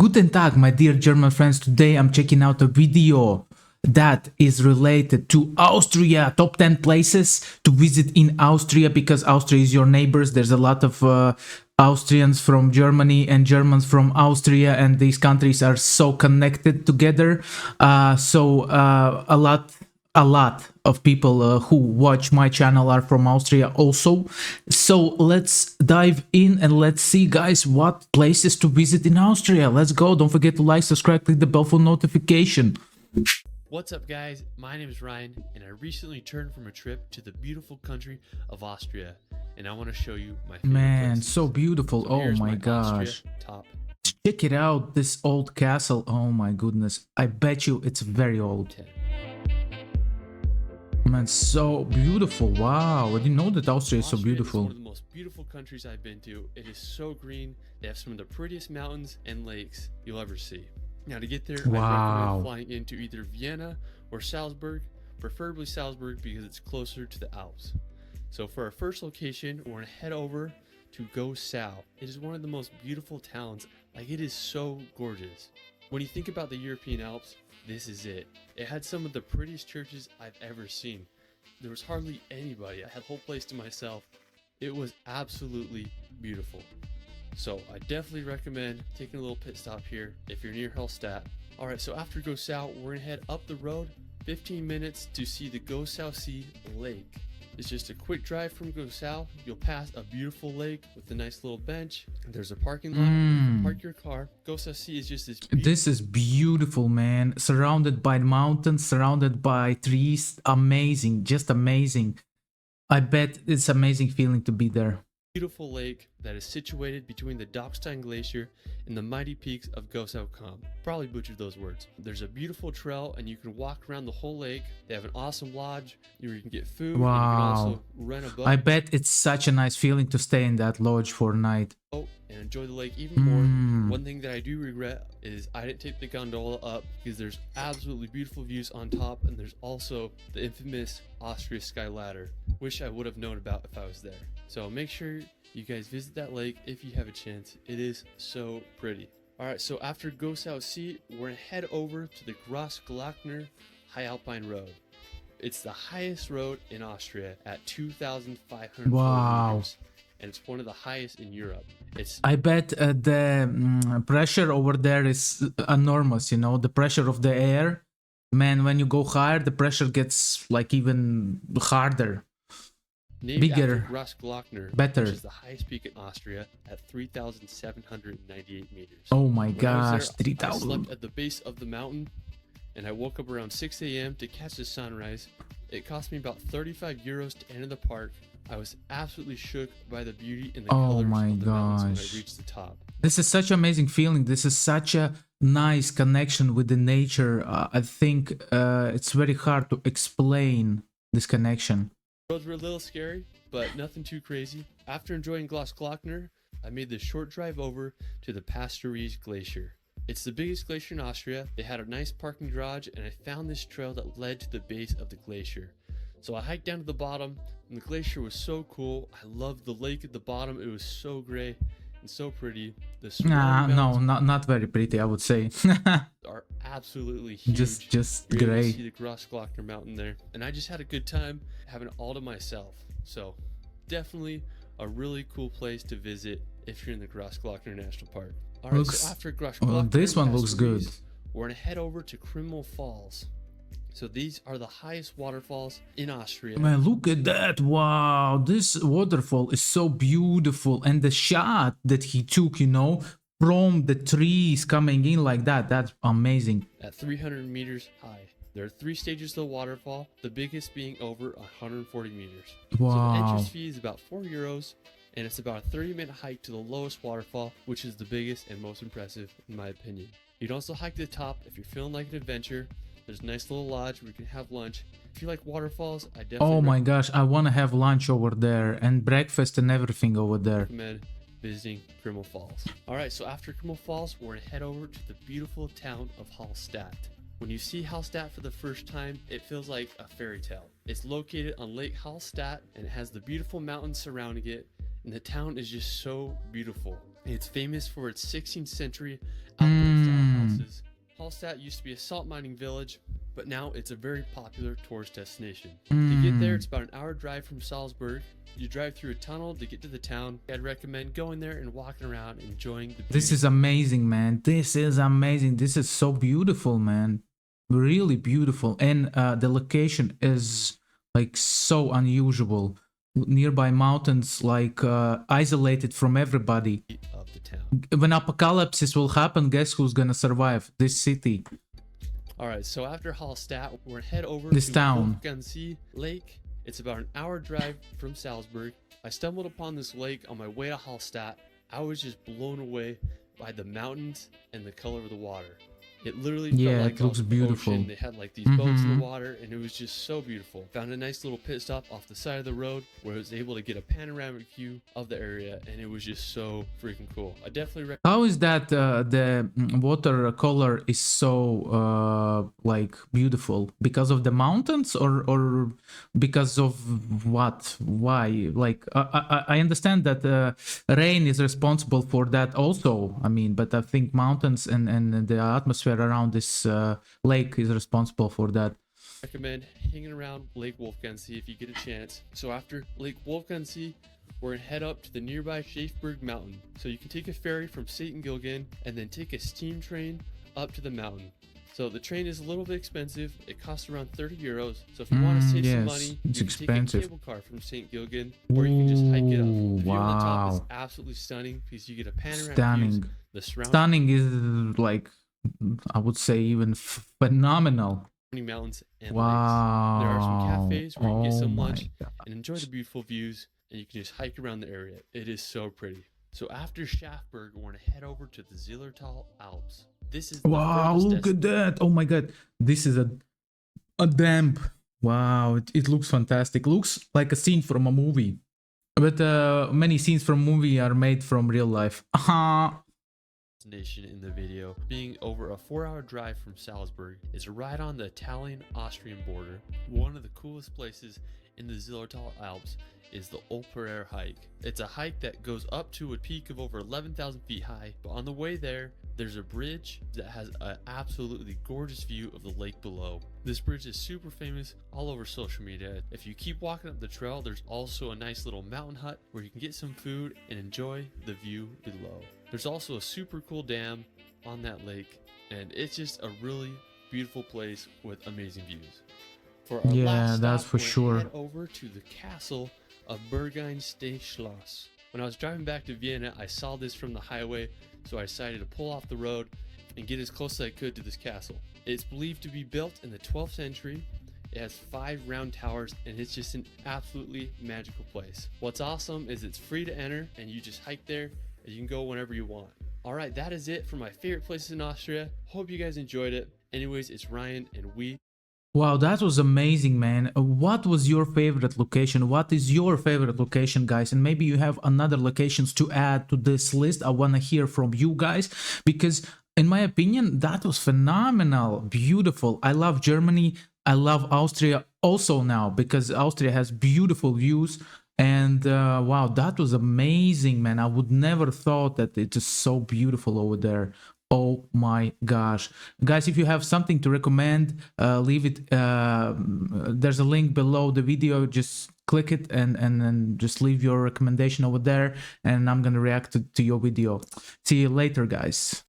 Guten Tag, my dear German friends. Today I'm checking out a video that is related to Austria, top 10 places to visit in Austria, because Austria is your neighbors. There's a lot of Austrians from Germany and Germans from Austria, and these countries are so connected together. A lot of people who watch my channel are from Austria also. So let's dive in and let's see, guys, what places to visit in Austria. Let's go. Don't forget to like, subscribe, click the bell for notification. What's up, guys? My name is Ryan, and I recently returned from a trip to the beautiful country of Austria, and I want to show you my favorite places. So beautiful. So oh here's my gosh. Austria top. Check it out, this old castle. Oh my goodness. I bet you it's very old. 10. Man, so beautiful. Wow, I didn't know that Austria is so beautiful. Is one of the most beautiful countries I've been to. It is so green. They have some of the prettiest mountains and lakes you'll ever see. Now, to get there, I recommend flying into either Vienna or Salzburg, preferably Salzburg because it's closer to the Alps. So for our first location, we're going to head over to Gosau. It is one of the most beautiful towns. Like, it is so gorgeous. When you think about the European Alps, this is it. It had some of the prettiest churches I've ever seen. There was hardly anybody. I had the whole place to myself. It was absolutely beautiful. So I definitely recommend taking a little pit stop here if you're near Hallstatt. Alright, so after Gosau, we're going to head up the road 15 minutes to see the Gosau Sea Lake. It's just a quick drive from Gosau. You'll pass a beautiful lake with a nice little bench. There's a parking lot. You can park your car. Gosau Sea is just this beautiful. This is beautiful, man. Surrounded by mountains, surrounded by trees. Amazing, just amazing. I bet it's amazing feeling to be there. Beautiful lake that is situated between the Dachstein Glacier and the mighty peaks of Gosau Kamm. Probably butchered those words. There's a beautiful trail and you can walk around the whole lake. They have an awesome lodge where you can get food. Wow. And you can also rent a boat. I bet it's such a nice feeling to stay in that lodge for a night. And enjoy the lake even more. One thing that I do regret is I didn't take the gondola up because there's absolutely beautiful views on top, and there's also the infamous Austria Sky Ladder. Wish I would have known about if I was there. So make sure you guys visit that lake if you have a chance. It is so pretty. Alright, so after Gosau Sea, we're gonna head over to the Grossglockner High Alpine Road. It's the highest road in Austria at 2,500 meters. And it's one of the highest in Europe. I bet the pressure over there is enormous, you know, the pressure of the air. Man, when you go higher, the pressure gets like even harder. Bigger, Grossglockner, better. Which is the highest peak in Austria at 3,798 meters. Oh my gosh, 3,000. I slept at the base of the mountain, and I woke up around 6 a.m. to catch the sunrise. It cost me about 35 euros to enter the park. I was absolutely shook by the beauty and the colors of the mountains when I reached the top. This is such an amazing feeling. This is such a nice connection with the nature. I think it's very hard to explain this connection. The roads were a little scary, but nothing too crazy. After enjoying Grossglockner, I made the short drive over to the Pastoriz Glacier. It's the biggest glacier in Austria. They had a nice parking garage, and I found this trail that led to the base of the glacier. So I hiked down to the bottom, and the glacier was so cool. I loved the lake at the bottom. It was so gray and so pretty. No, not very pretty, I would say. Are absolutely huge. Just You're able to gray. see the Grossglockner mountain there, and I just had a good time having it all to myself. So definitely a really cool place to visit if you're in the Grossglockner National Park. All right, so after Grossglockner, this one looks good. We're gonna head over to Krimmel Falls. So these are the highest waterfalls in Austria. Man, look at that. Wow, this waterfall is so beautiful. And the shot that he took, you know, from the trees coming in like that, that's amazing. At 300 meters high. There are 3 stages to the waterfall, the biggest being over 140 meters. Wow. So the entrance fee is about 4 euros, and it's about a 30-minute hike to the lowest waterfall, which is the biggest and most impressive in my opinion. You can also hike to the top if you're feeling like an adventure. There's a nice little lodge where you can have lunch. If you like waterfalls, I definitely Oh my gosh, I want to have lunch over there and breakfast and everything over there. Recommend visiting Krimmel Falls. Alright, so after Krimmel Falls, we're going to head over to the beautiful town of Hallstatt. When you see Hallstatt for the first time, it feels like a fairy tale. It's located on Lake Hallstatt, and it has the beautiful mountains surrounding it, and the town is just so beautiful. It's famous for its 16th century outbuilding style houses. Hallstatt used to be a salt mining village, but now it's a very popular tourist destination. To get there, it's about an hour drive from Salzburg. You drive through a tunnel to get to the town. I'd recommend going there and walking around, enjoying the beauty. This is amazing, man. This is amazing. This is so beautiful, man. Really beautiful. And the location is like so unusual. Nearby mountains, like isolated from everybody. Of the town. When apocalypse will happen, guess who's gonna survive? This city. Alright, so after Hallstatt, we're gonna head over This to town. Wolfgangsee Lake. It's about an hour drive from Salzburg. I stumbled upon this lake on my way to Hallstatt. I was just blown away by the mountains and the color of the water. It literally Yeah, felt like it looks on the beautiful. ocean. They had like these boats in the water, and it was just so beautiful. Found a nice little pit stop off the side of the road where I was able to get a panoramic view of the area, and it was just so freaking cool. I definitely recommend. How is that the water color is so like beautiful? Because of the mountains or because of what? Why? Like I understand that rain is responsible for that also. I mean, but I think mountains and the atmosphere around this lake is responsible for that. Recommend hanging around Lake Wolfgangsee if you get a chance. So after Lake Wolfgangsee, we're gonna head up to the nearby Schaefberg Mountain. So you can take a ferry from St. Gilgen and then take a steam train up to the mountain. So the train is a little bit expensive. It costs around 30 euros. So if you want to save some money, it's you can expensive. take a cable car from St. Gilgen, or you can just hike it up. The view on the top is Wow. absolutely stunning because you get a panoramic Stunning. views, the surrounding Stunning is like, I would say, even phenomenal. mountains and lakes. Wow. There are some cafes where you can get some my lunch God. and enjoy the beautiful views, and you can just hike around the area. It is so pretty. So after Schaffberg, we're gonna head over to the Zillertal Alps. This is the Wow, furthest look at that. Oh my God. This is a damp. Wow, it looks fantastic. Looks like a scene from a movie. But many scenes from movie are made from real life. destination in the video, being over a 4-hour drive from Salzburg. It's right on the Italian-Austrian border. One of the coolest places in the Zillertal Alps is the Olperer hike. It's a hike that goes up to a peak of over 11,000 feet high, but on the way there, there's a bridge that has an absolutely gorgeous view of the lake below. This bridge is super famous all over social media. If you keep walking up the trail, there's also a nice little mountain hut where you can get some food and enjoy the view below. There's also a super cool dam on that lake, and it's just a really beautiful place with amazing views. For our last that's stop, for we're gonna sure. head over to the castle of Bergeinsteinschloss. When I was driving back to Vienna, I saw this from the highway, so I decided to pull off the road and get as close as I could to this castle. It's believed to be built in the 12th century. It has 5 round towers, and it's just an absolutely magical place. What's awesome is it's free to enter, and you just hike there, and you can go whenever you want. Alright, that is it for my favorite places in Austria. Hope you guys enjoyed it. Anyways, it's Ryan, and we Wow, that was amazing, man. What was your favorite location? What is your favorite location, guys? And maybe you have another locations to add to this list. I want to hear from you guys because in my opinion, that was phenomenal, beautiful. I love Germany. I love Austria also now because Austria has beautiful views. And wow, that was amazing, man. I would never thought that it is so beautiful over there. Oh my gosh. Guys, if you have something to recommend, leave it. There's a link below the video. Just click it and just leave your recommendation over there. And I'm going to react to your video. See you later, guys.